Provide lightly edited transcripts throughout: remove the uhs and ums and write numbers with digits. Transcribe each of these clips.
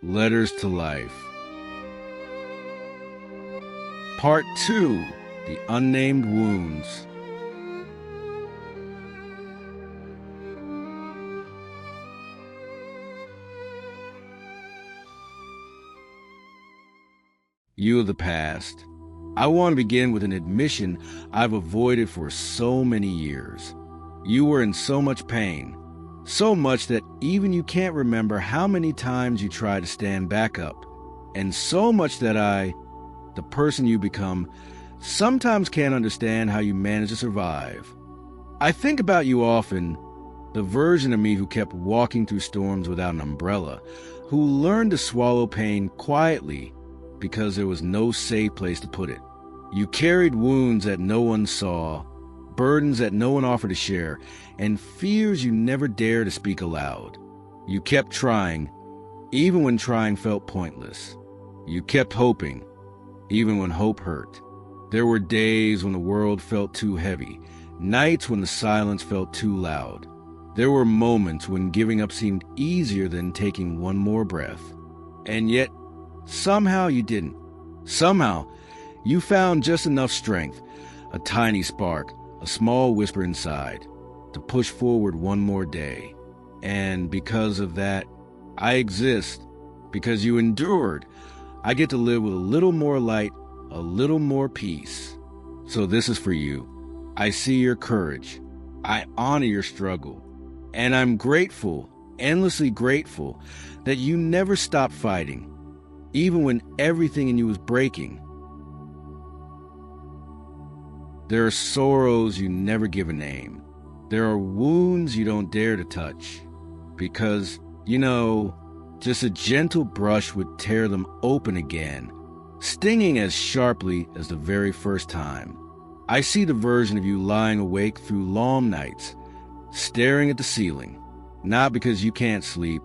Letters to Life. Part 2, The Unnamed Wounds. You of the past. I want to begin with an admission I've avoided for so many years. You were in so much pain, so much that even you can't remember how many times you tried to stand back up, and so much that I, the person you become, sometimes can't understand how you manage to survive. I think about you often, the version of me who kept walking through storms without an umbrella, who learned to swallow pain quietly because there was no safe place to put it. You carried wounds that no one saw, burdens that no one offered to share, and fears you never dared to speak aloud. You kept trying, even when trying felt pointless. You kept hoping, even when hope hurt. There were days when the world felt too heavy, nights when the silence felt too loud. There were moments when giving up seemed easier than taking one more breath. And yet, somehow you didn't. Somehow, you found just enough strength, a tiny spark, a small whisper inside, to push forward one more day. And because of that, I exist. Because you endured, I get to live with a little more light, a little more peace. So this is for you. I see your courage. I honor your struggle. And I'm grateful, endlessly grateful, that you never stopped fighting, even when everything in you was breaking. There are sorrows you never give a name. There are wounds you don't dare to touch. Because, just a gentle brush would tear them open again, stinging as sharply as the very first time. I see the version of you lying awake through long nights, staring at the ceiling, not because you can't sleep,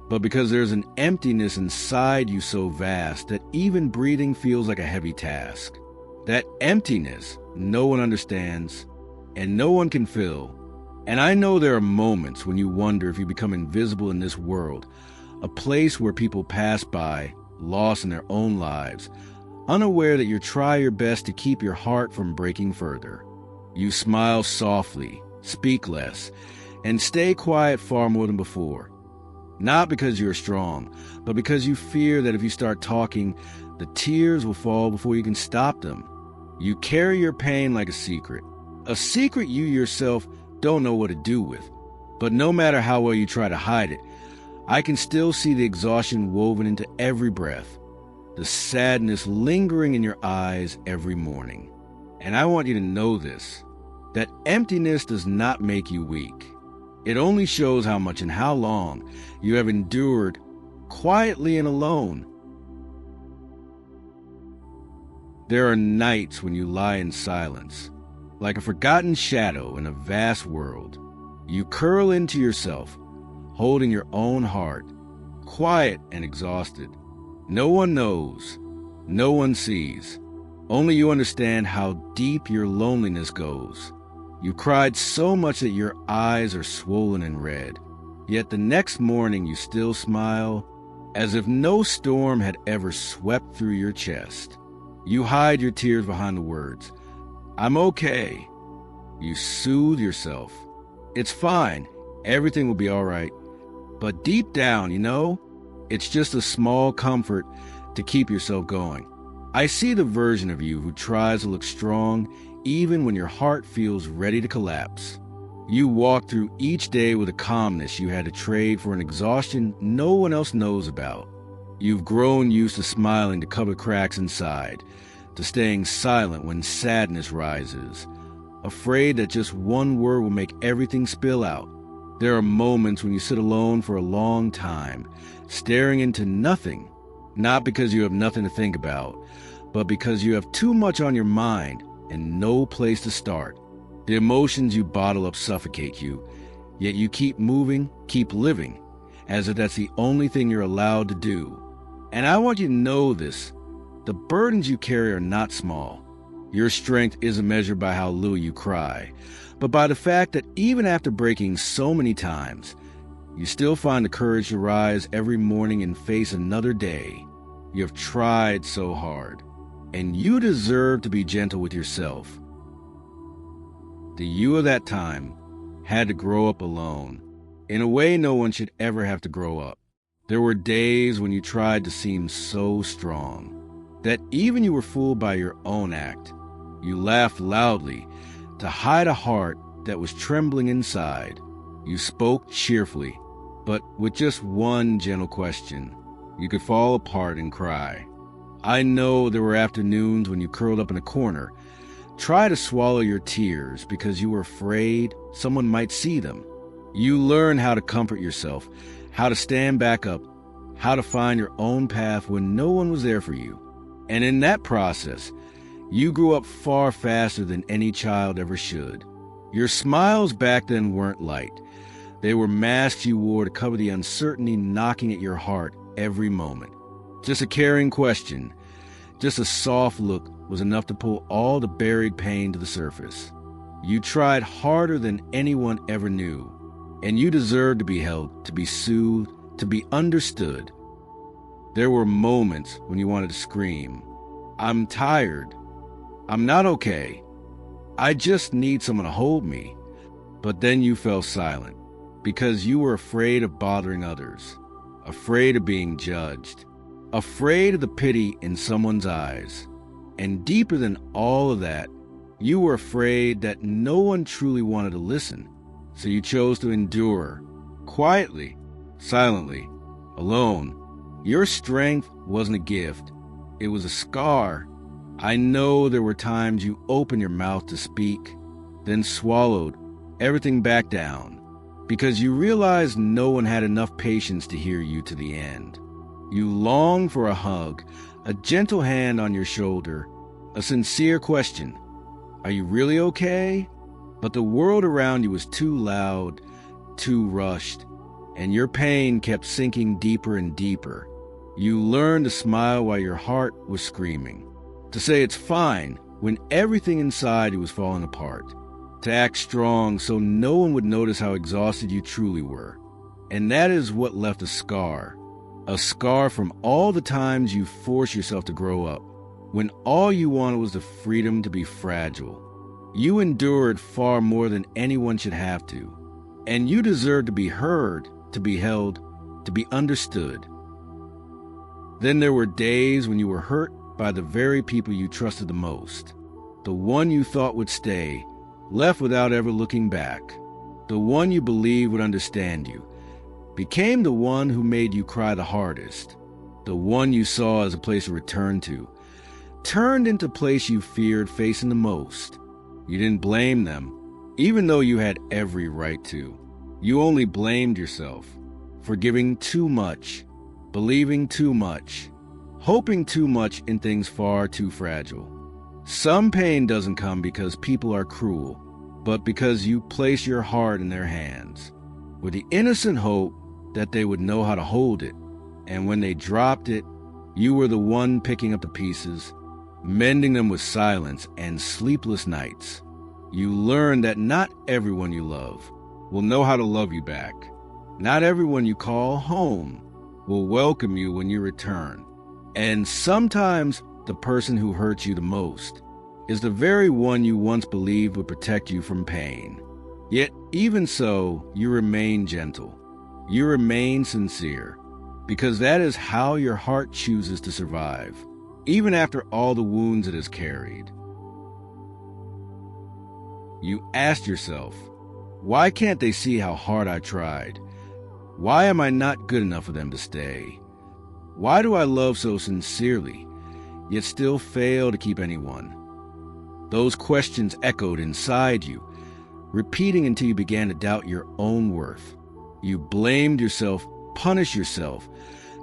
but because there's an emptiness inside you so vast that even breathing feels like a heavy task. That emptiness no one understands and no one can fill. And I know there are moments when you wonder if you become invisible in this world, a place where people pass by, lost in their own lives, unaware that you try your best to keep your heart from breaking further. You smile softly, speak less, and stay quiet far more than before. Not because you're strong, but because you fear that if you start talking, the tears will fall before you can stop them. You carry your pain like a secret you yourself don't know what to do with. But no matter how well you try to hide it, I can still see the exhaustion woven into every breath, the sadness lingering in your eyes every morning. And I want you to know this, that emptiness does not make you weak. It only shows how much and how long you have endured quietly and alone. There are nights when you lie in silence, like a forgotten shadow in a vast world. You curl into yourself, holding your own heart, quiet and exhausted. No one knows, no one sees. Only you understand how deep your loneliness goes. You cried so much that your eyes are swollen and red, yet the next morning you still smile, as if no storm had ever swept through your chest. You hide your tears behind the words, "I'm okay." You soothe yourself. It's fine. Everything will be all right. But deep down, it's just a small comfort to keep yourself going. I see the version of you who tries to look strong even when your heart feels ready to collapse. You walk through each day with a calmness you had to trade for an exhaustion no one else knows about. You've grown used to smiling to cover cracks inside, to staying silent when sadness rises, afraid that just one word will make everything spill out. There are moments when you sit alone for a long time, staring into nothing, not because you have nothing to think about, but because you have too much on your mind and no place to start. The emotions you bottle up suffocate you, yet you keep moving, keep living, as if that's the only thing you're allowed to do. And I want you to know this. The burdens you carry are not small. Your strength isn't measured by how little you cry, but by the fact that even after breaking so many times, You still find the courage to rise every morning and face another day. You have tried so hard, and you deserve to be gentle with yourself. The you of that time had to grow up alone. In a way, no one should ever have to grow up. There were days when you tried to seem so strong that even you were fooled by your own act. You laughed loudly to hide a heart that was trembling inside. You spoke cheerfully, but with just one gentle question, you could fall apart and cry. I know there were afternoons when you curled up in a corner, try to swallow your tears because you were afraid someone might see them. You learned how to comfort yourself, how to stand back up, how to find your own path when no one was there for you. And in that process, you grew up far faster than any child ever should. Your smiles back then weren't light. They were masks you wore to cover the uncertainty knocking at your heart every moment. Just a caring question, just a soft look was enough to pull all the buried pain to the surface. You tried harder than anyone ever knew, and you deserved to be held, to be soothed, to be understood. There were moments when you wanted to scream, "I'm tired. I'm not okay. I just need someone to hold me." But then you fell silent because you were afraid of bothering others, afraid of being judged, afraid of the pity in someone's eyes. And deeper than all of that, you were afraid that no one truly wanted to listen. So you chose to endure, quietly, silently, alone. Your strength wasn't a gift. It was a scar. I know there were times you opened your mouth to speak, then swallowed everything back down, because you realized no one had enough patience to hear you to the end. You longed for a hug, a gentle hand on your shoulder, a sincere question. Are you really okay? But the world around you was too loud, too rushed, and your pain kept sinking deeper and deeper. You learned to smile while your heart was screaming, to say it's fine when everything inside you was falling apart, to act strong so no one would notice how exhausted you truly were. And that is what left a scar from all the times you forced yourself to grow up, when all you wanted was the freedom to be fragile. You endured far more than anyone should have to, and you deserve to be heard, to be held, to be understood. Then there were days when you were hurt by the very people you trusted the most, the one you thought would stay, left without ever looking back, the one you believed would understand you, became the one who made you cry the hardest, the one you saw as a place to return to, turned into a place you feared facing the most. You didn't blame them, even though you had every right to. You only blamed yourself for giving too much, believing too much, hoping too much in things far too fragile. Some pain doesn't come because people are cruel, but because you place your heart in their hands, with the innocent hope that they would know how to hold it. And when they dropped it, you were the one picking up the pieces, mending them with silence and sleepless nights. You learned that not everyone you love will know how to love you back. Not everyone you call home will welcome you when you return. And sometimes the person who hurts you the most is the very one you once believed would protect you from pain. Yet even so, you remain gentle. You remain sincere, because that is how your heart chooses to survive, even after all the wounds it has carried. You asked yourself, why can't they see how hard I tried? Why am I not good enough for them to stay? Why do I love so sincerely, yet still fail to keep anyone? Those questions echoed inside you, repeating until you began to doubt your own worth. You blamed yourself, punished yourself,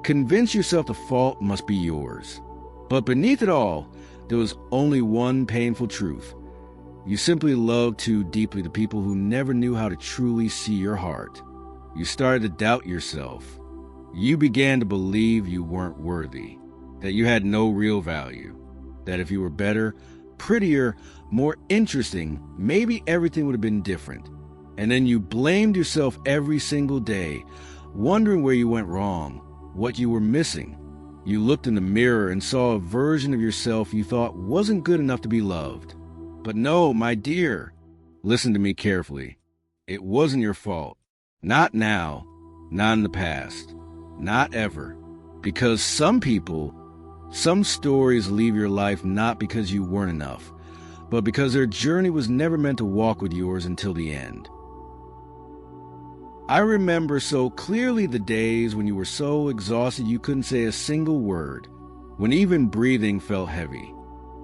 convinced yourself the fault must be yours. But beneath it all, there was only one painful truth. You simply loved too deeply the people who never knew how to truly see your heart. You started to doubt yourself. You began to believe you weren't worthy, that you had no real value, that if you were better, prettier, more interesting, maybe everything would have been different. And then you blamed yourself every single day, wondering where you went wrong, what you were missing. You looked in the mirror and saw a version of yourself you thought wasn't good enough to be loved. But no, my dear, listen to me carefully. It wasn't your fault. Not now, not in the past, not ever. Because some people, some stories leave your life not because you weren't enough, but because their journey was never meant to walk with yours until the end. I remember so clearly the days when you were so exhausted you couldn't say a single word, when even breathing felt heavy.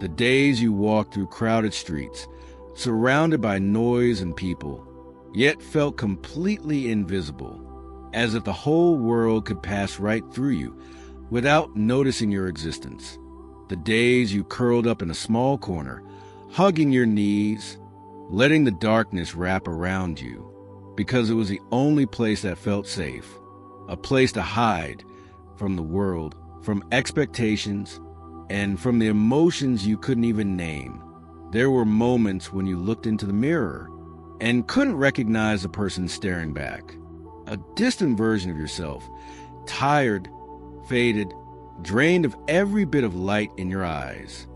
The days you walked through crowded streets, surrounded by noise and people, yet felt completely invisible, as if the whole world could pass right through you without noticing your existence. The days you curled up in a small corner, hugging your knees, letting the darkness wrap around you, because it was the only place that felt safe, a place to hide from the world, from expectations, and from the emotions you couldn't even name. There were moments when you looked into the mirror and couldn't recognize the person staring back, a distant version of yourself, tired, faded, drained of every bit of light in your eyes.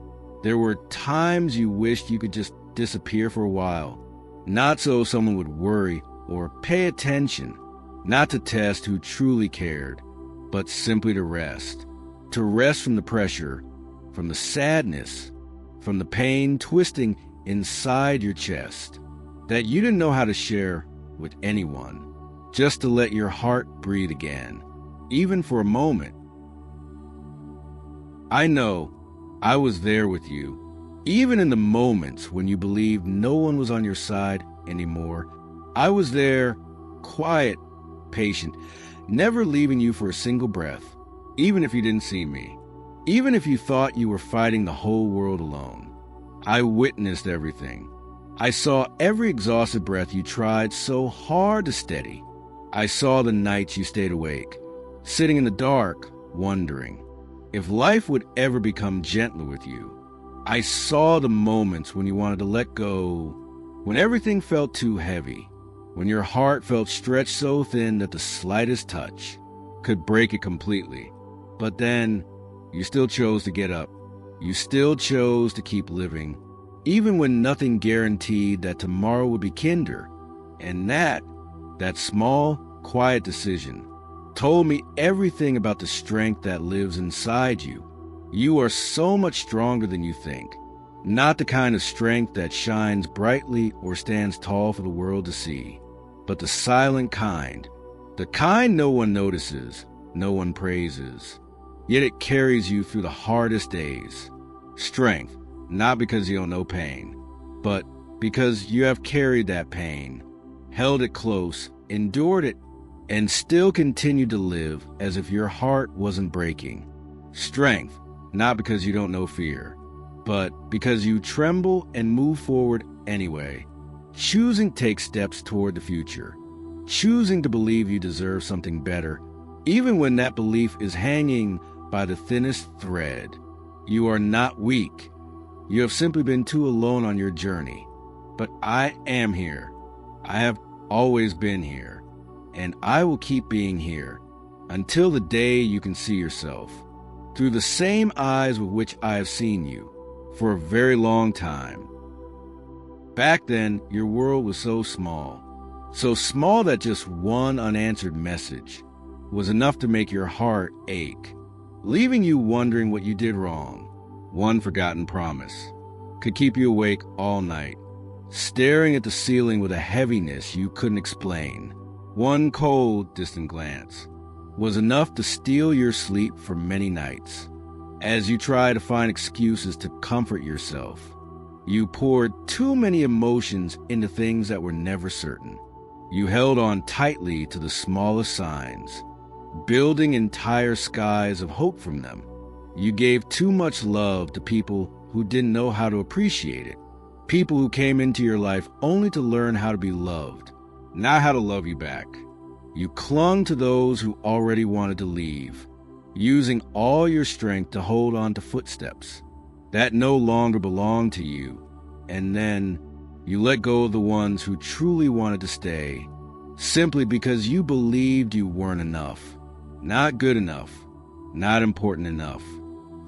There were times you wished you could just disappear for a while, not so someone would worry or pay attention, not to test who truly cared, but simply to rest from the pressure, from the sadness, from the pain twisting inside your chest that you didn't know how to share with anyone, just to let your heart breathe again, even for a moment. I know I was there with you, even in the moments when you believed no one was on your side anymore. I was there, quiet, patient, never leaving you for a single breath, even if you didn't see me, even if you thought you were fighting the whole world alone. I witnessed everything. I saw every exhausted breath you tried so hard to steady. I saw the nights you stayed awake, sitting in the dark, wondering if life would ever become gentler with you. I saw the moments when you wanted to let go, when everything felt too heavy, when your heart felt stretched so thin that the slightest touch could break it completely. But then, you still chose to get up. You still chose to keep living, even when nothing guaranteed that tomorrow would be kinder. And that small, quiet decision told me everything about the strength that lives inside you. You are so much stronger than you think. Not the kind of strength that shines brightly or stands tall for the world to see, but the silent kind, the kind no one notices, no one praises. Yet it carries you through the hardest days. Strength, not because you don't know pain, but because you have carried that pain, held it close, endured it, and still continued to live as if your heart wasn't breaking. Strength, not because you don't know fear, but because you tremble and move forward anyway, choosing to take steps toward the future, choosing to believe you deserve something better, even when that belief is hanging by the thinnest thread. You are not weak. You have simply been too alone on your journey. But I am here. I have always been here. And I will keep being here until the day you can see yourself through the same eyes with which I have seen you for a very long time. Back then, your world was so small that just one unanswered message was enough to make your heart ache, leaving you wondering what you did wrong. One forgotten promise could keep you awake all night, staring at the ceiling with a heaviness you couldn't explain. One cold, distant glance was enough to steal your sleep for many nights. As you tried to find excuses to comfort yourself, you poured too many emotions into things that were never certain. You held on tightly to the smallest signs, building entire skies of hope from them. You gave too much love to people who didn't know how to appreciate it, people who came into your life only to learn how to be loved, not how to love you back. You clung to those who already wanted to leave, using all your strength to hold on to footsteps that no longer belonged to you. And then You let go of the ones who truly wanted to stay, simply because you believed you weren't enough, not good enough, not important enough,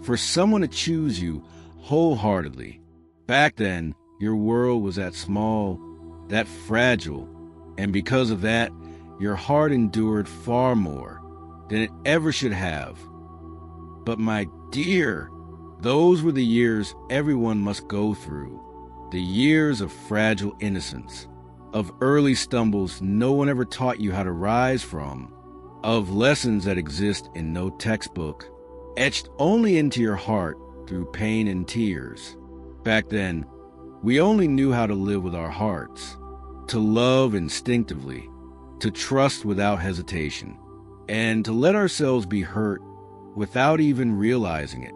for someone to choose you wholeheartedly. Back then, your world was that small, that fragile, and because of that, your heart endured far more than it ever should have. But my dear, those were the years everyone must go through, the years of fragile innocence, of early stumbles no one ever taught you how to rise from, of lessons that exist in no textbook, etched only into your heart through pain and tears. Back then, we only knew how to live with our hearts, to love instinctively, to trust without hesitation, and to let ourselves be hurt without even realizing it.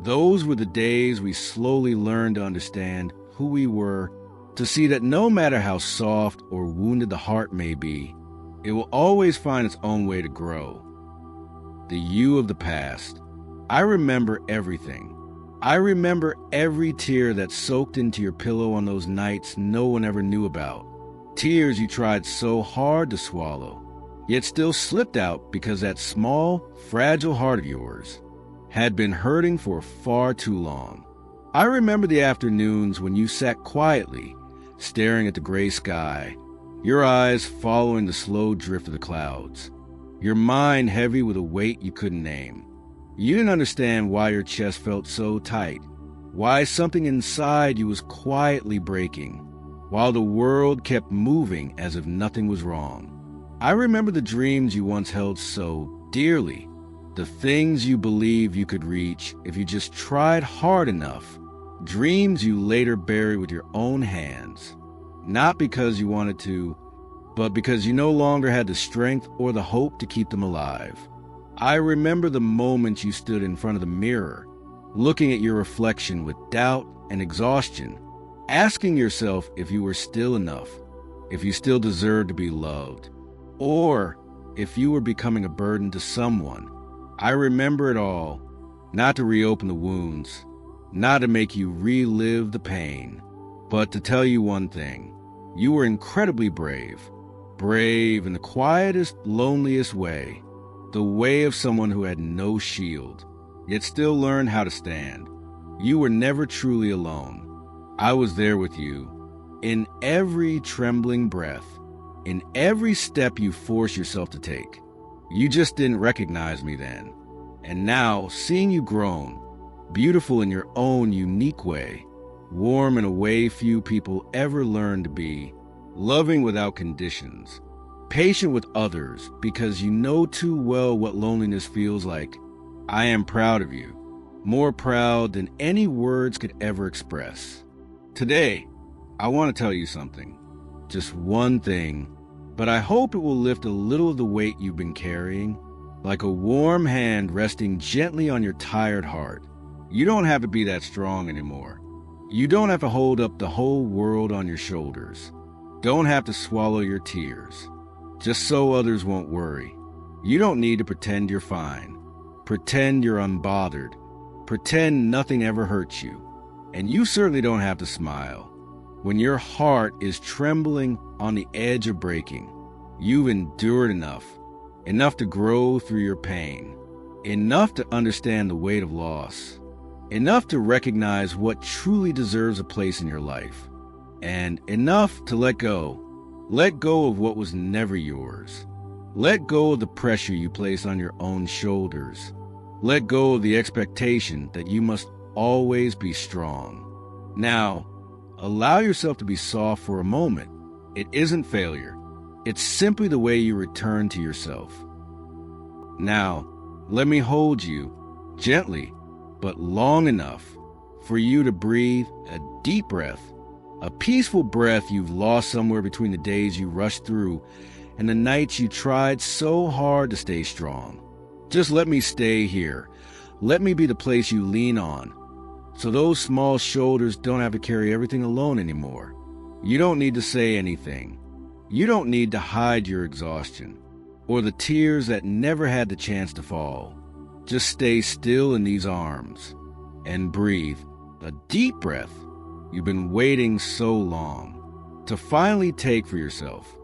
Those were the days we slowly learned to understand who we were, to see that no matter how soft or wounded the heart may be, it will always find its own way to grow. The you of the past. I remember everything. I remember every tear that soaked into your pillow on those nights no one ever knew about. Tears you tried so hard to swallow, yet still slipped out because that small, fragile heart of yours had been hurting for far too long. I remember the afternoons when you sat quietly, staring at the gray sky, your eyes following the slow drift of the clouds, your mind heavy with a weight you couldn't name. You didn't understand why your chest felt so tight, why something inside you was quietly breaking, while the world kept moving as if nothing was wrong. I remember the dreams you once held so dearly, the things you believed you could reach if you just tried hard enough, dreams you later buried with your own hands, not because you wanted to, but because you no longer had the strength or the hope to keep them alive. I remember the moments you stood in front of the mirror, looking at your reflection with doubt and exhaustion, asking yourself if you were still enough, if you still deserved to be loved, or if you were becoming a burden to someone. I remember it all, not to reopen the wounds, not to make you relive the pain, but to tell you one thing. You were incredibly brave in the quietest, loneliest way, the way of someone who had no shield, yet still learned how to stand. You were never truly alone. I was there with you, in every trembling breath, in every step you forced yourself to take. You just didn't recognize me then. And now, seeing you grown, beautiful in your own unique way, warm in a way few people ever learn to be, loving without conditions, patient with others because you know too well what loneliness feels like, I am proud of you, more proud than any words could ever express. Today, I want to tell you something, just one thing, but I hope it will lift a little of the weight you've been carrying, like a warm hand resting gently on your tired heart. You don't have to be that strong anymore. You don't have to hold up the whole world on your shoulders. Don't have to swallow your tears, just so others won't worry. You don't need to pretend you're fine. Pretend you're unbothered. Pretend nothing ever hurts you. And you certainly don't have to smile. When your heart is trembling on the edge of breaking, you've endured enough to grow through your pain, enough to understand the weight of loss, enough to recognize what truly deserves a place in your life, and enough to let go of what was never yours. Let go of the pressure you place on your own shoulders. Let go of the expectation that you must always be strong. Now, allow yourself to be soft for a moment. It isn't failure. It's simply the way you return to yourself. Now, let me hold you, gently, but long enough for you to breathe a deep breath, a peaceful breath you've lost somewhere between the days you rushed through and the nights you tried so hard to stay strong. Just let me stay here. Let me be the place you lean on, so those small shoulders don't have to carry everything alone anymore. You don't need to say anything. You don't need to hide your exhaustion or the tears that never had the chance to fall. Just stay still in these arms and breathe a deep breath. You've been waiting so long. to finally take for yourself.